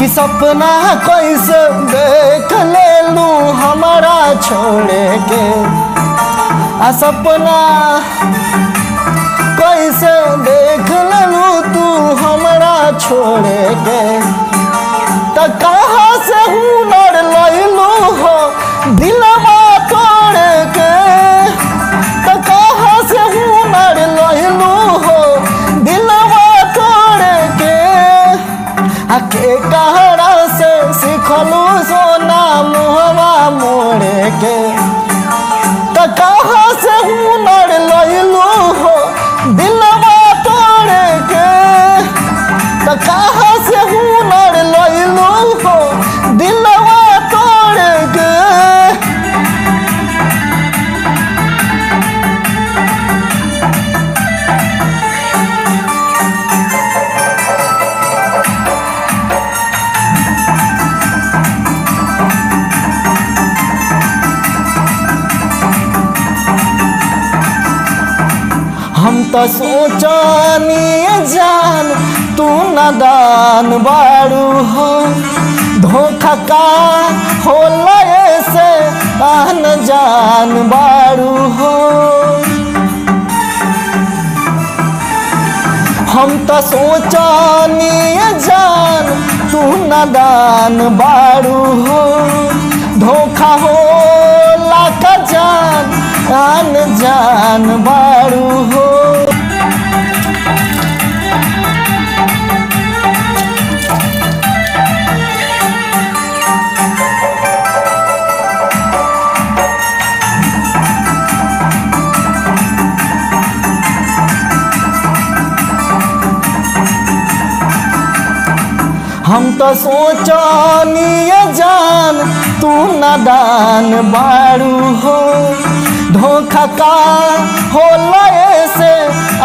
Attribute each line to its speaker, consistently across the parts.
Speaker 1: कि सपना कैसे देख ले लू हमारा छोड़े के। सपना कैसे देख ले लू तू हमारा छोड़े के। तो कहाँ से हुनर लैलू हो दिलवा तोड़ के। तो कहाँ से हुनर लैलू हो दिलवा तोड़ के। के कहरा से सिखलू सोना मुहवा मोड़े के। तो कहाँ से हुनर लैलू हो दिलवा तोड़ के। तो कहाँ से हुनर लैलू हो दिलवा तोड़ के। हम तो सोचानी जान तू नादान बारू हो। धोखा का होला से आन जान बारू हो। हम तो सोचानी जान तू नादान बारू हो। धोखा होला का जान आन जान बारू हो। हम तो सोचानी जान तू नादान बारू हो। धोखा का होला से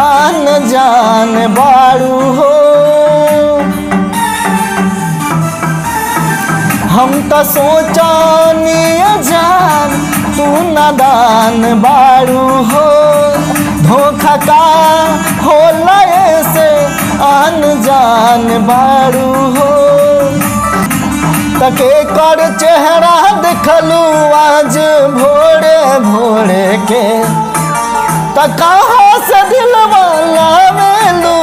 Speaker 1: आन जान बारू हो। हम तो सोचानी जान तू नादान बारू हो। धोखा का होला से आन जान बारू हो। तके कर चेहरा देखलू आज भोरे भोरे के। तो कहाँ से दिलवा लावेलू